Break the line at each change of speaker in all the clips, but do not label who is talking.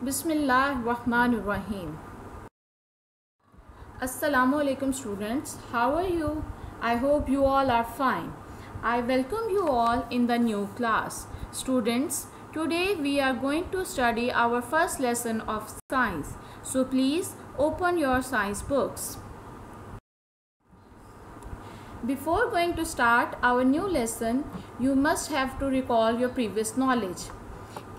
Bismillahirrahmanirrahim. Assalamu alaikum students. How are you? I hope you all are fine. I welcome you all in the new class. Students, today we are going to study our first lesson of science. So please open your science books. Before going to start our new lesson, you must have to recall your previous knowledge.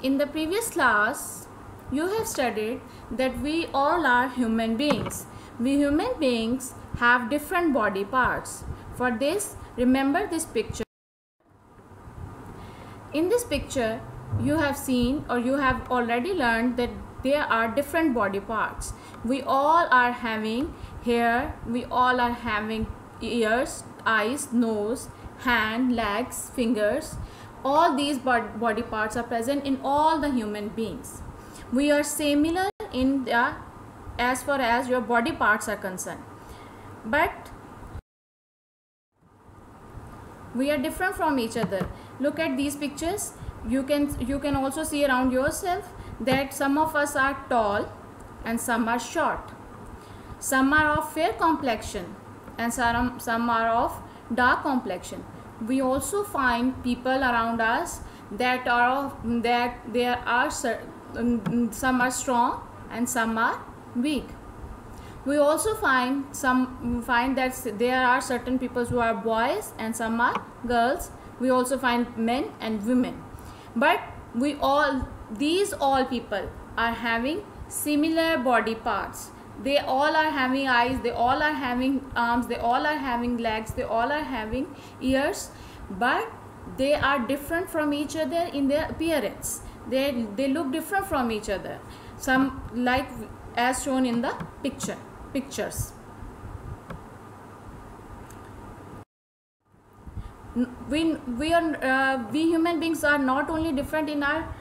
In the previous class, you have studied that we all are human beings. We human beings have different body parts. For this, remember this picture. In this picture, you have seen or you have already learned that there are different body parts. We all are having hair, we all are having ears, eyes, nose, hand, legs, fingers. All these body parts are present in all the human beings. We are similar in the as far as your body parts are concerned, but we are different from each other. Look at these pictures. You can also see around yourself that some of us are tall and some are short. Some are of fair complexion and some are of dark complexion. We also find people around us that some are strong and some are weak. We also find that there are certain people who are boys and some are girls. We also find men and women. But these all people are having similar body parts. They all are having eyes, they all are having arms, they all are having legs, they all are having ears, but they are different from each other in their appearance. They look different from each other. Some like as shown in the pictures. We human beings are not only different in our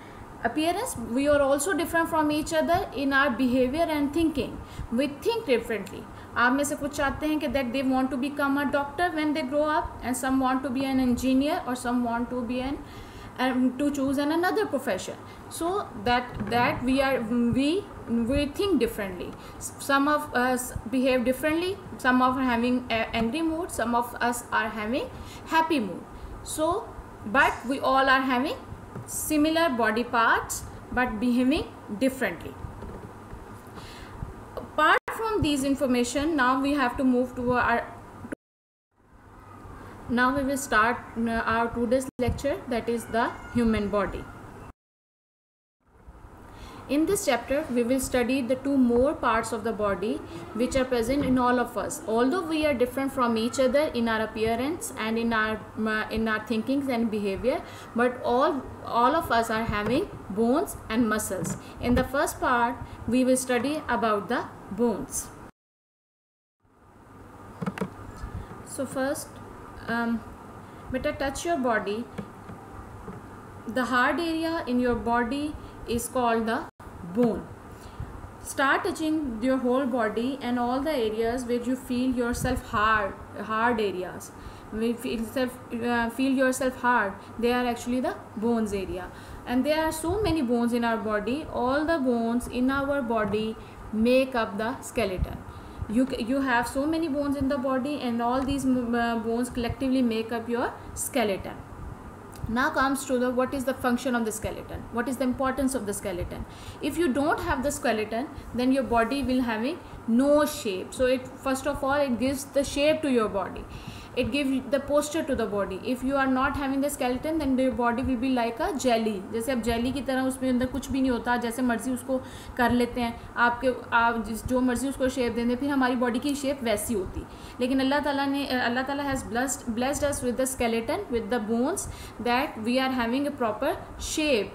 appearance, we are also different from each other in our behavior and thinking. We think differently. आप में से कुछ चाहते हैं कि that they want to become a doctor when they grow up, and some want to be an engineer, or some want to be to choose another profession. So that we think differently. Some of us behave differently. Some of us are having angry mood. Some of us are having happy mood. So, but we all are having similar body parts but behaving differently. Apart from these information, now we have to move to now we will start our today's lecture, that is the human body. In this chapter, we will study the two more parts of the body which are present in all of us. Although we are different from each other in our appearance and in our thinkings and behavior, but all of us are having bones and muscles. In the first part, we will study about the bones. So first, better touch your body. The hard area in your body is called the bone. Start touching your whole body and all the areas where you feel yourself hard areas. We feel yourself hard. They are actually the bones area, and there are so many bones in our body. All the bones in our body make up the skeleton. You have so many bones in the body, and all these bones collectively make up your skeleton. Now comes to what is the function of the skeleton, what is the importance of the skeleton. If you don't have the skeleton, then your body will having no shape. So first of all, it gives the shape to your body. It gives the posture to the body. If you are not having the skeleton, then your body will be like a jelly. जैसे अब jelly की तरह उसमें अंदर कुछ भी नहीं होता, जैसे मर्जी उसको कर लेते हैं, आप जो मर्जी उसको शेप देंगे, फिर हमारी बॉडी की शेप वैसी होती. लेकिन अल्लाह ताला has blessed us with the skeleton, with the bones, that we are having a proper shape.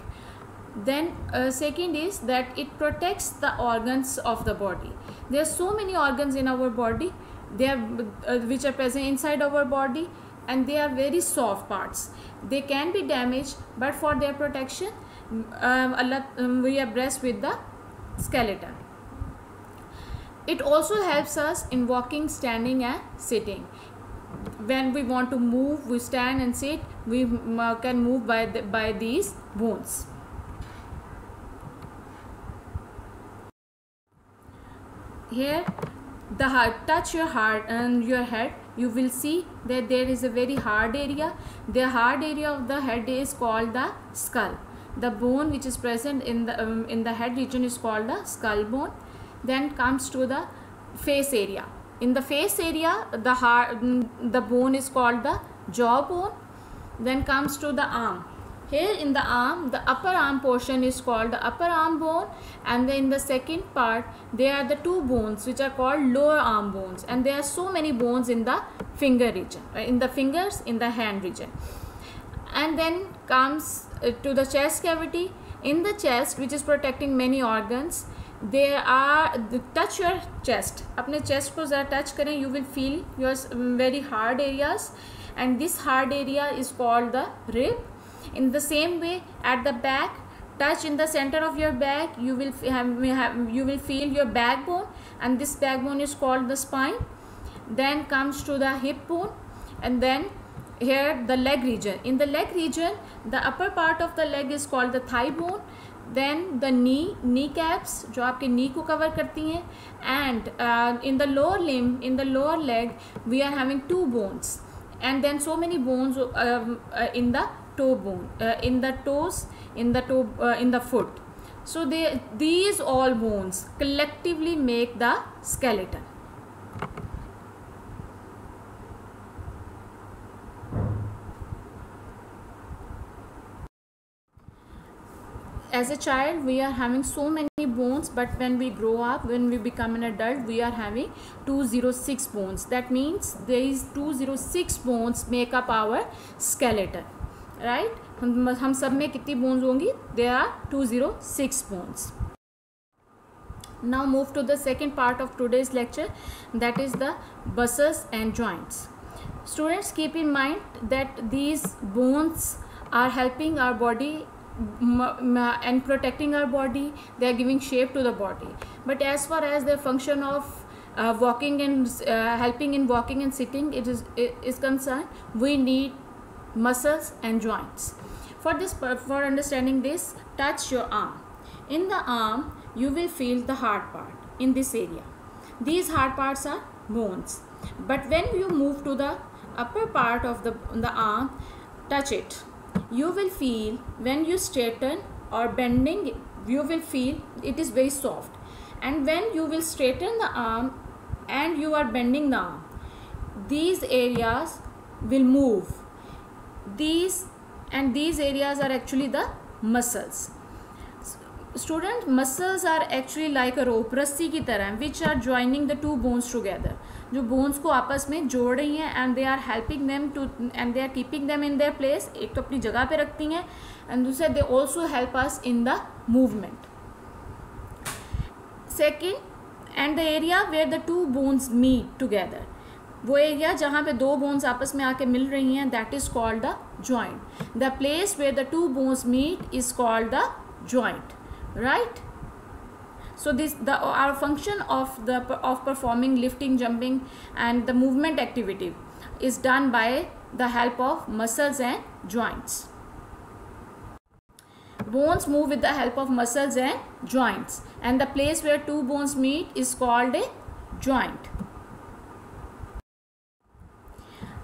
Then second is that it protects the organs of the body. There are so many organs in our body, which are present inside our body, and they are very soft parts. They can be damaged, but for their protection, we are blessed with the skeleton. It also helps us in walking, standing and sitting. When we want to move, we stand and sit, we can move by these bones. here the heart, touch your heart and your head, you will see that there is a very hard area. The hard area of the head is called the skull. The bone which is present in the head region is called the skull bone. Then comes to the face area. In the face area, the bone is called the jaw bone. Then comes to the arm. Here in the arm, the upper arm portion is called the upper arm bone, and then in the second part there are the two bones which are called lower arm bones, and there are so many bones in the finger region, in the fingers, in the hand region. And then comes to the chest cavity. In the chest, which is protecting many organs, there are touch your chest. अपने chest को ज़रा touch करें, you will feel your very hard areas, and this hard area is called the rib. In the same way, at the back, touch in the center of your back, you will feel your backbone, and this backbone is called the spine. Then comes to the hip bone, and then here the leg region. In the leg region, the upper part of the leg is called the thigh bone. Then the kneecaps, जो आपके knee को cover करती हैं, and in the lower limb, in the lower leg, we are having two bones, and then so many bones in the toe bone, in the toes, in the foot. So these all bones collectively make the skeleton. As a child, we are having so many bones, but when we grow up, when we become an adult, we are having 206 bones. That means these 206 bones make up our skeleton. Right? हम सब में कितनी bones होंगी? There are 206 bones. Now move to the second part of today's lecture, that is the muscles and joints. Students, keep in mind that these bones are helping our body and protecting our body. They are giving shape to the body. But as far as the function of walking and helping in walking and sitting is concerned, we need muscles and joints. For understanding this, touch your arm. In the arm, you will feel the hard part in this area. These hard parts are bones. But when you move to the upper part of the arm, touch it. You will feel when you straighten or bending, you will feel it is very soft. And when you will straighten the arm and you are bending the arm, these areas will move. These areas are actually the muscles. Student, muscles are actually like a rope, रस्सी की तरह, which are joining the two bones together. जो bones को आपस में जोड़ रही हैं, and they are helping them to, and they are keeping them in their place. एक तो अपनी जगह पे रखती हैं, and दूसरा they also help us in the movement. Second, and the area where the two bones meet together, वो area जहाँ पे दो बोन्स आपस में आके मिल रही हैं, that is called the joint. The place where the two bones meet is called the joint. Right? So our function of performing lifting, jumping, and the movement activity is done by the help of muscles and joints. Bones move with the help of muscles and joints, and the place where two bones meet is called a joint.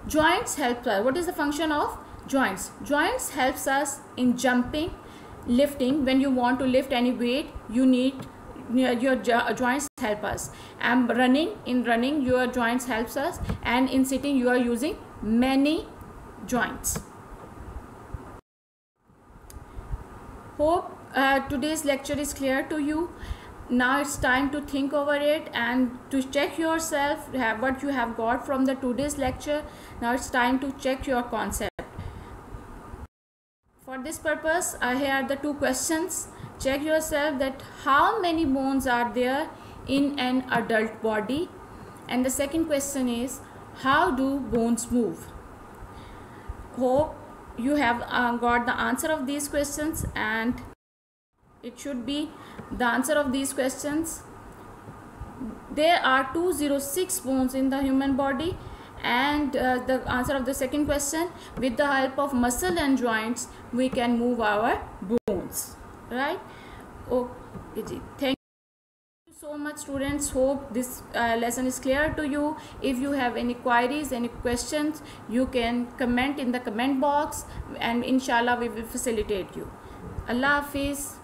Joints help us. What is the function of joints? Joints helps us in jumping, lifting. When you want to lift any weight, you need your joints help us. And in running your joints helps us, and in sitting you are using many joints. Hope today's lecture is clear to you. Now it's time to think over it and to check yourself what you have got from the today's lecture. Now it's time to check your concept. For this purpose, here are the two questions. Check yourself that how many bones are there in an adult body, and the second question is how do bones move. Hope you have got the answer of these questions, and it should be the answer of these questions. There are 206 bones in the human body, and the answer of the second question, with the help of muscle and joints we can move our bones. Right? Okay, thank you So much students, hope this lesson is clear to you. If you have any queries, any questions, you can comment in the comment box and inshallah we will facilitate you. Allah Hafiz.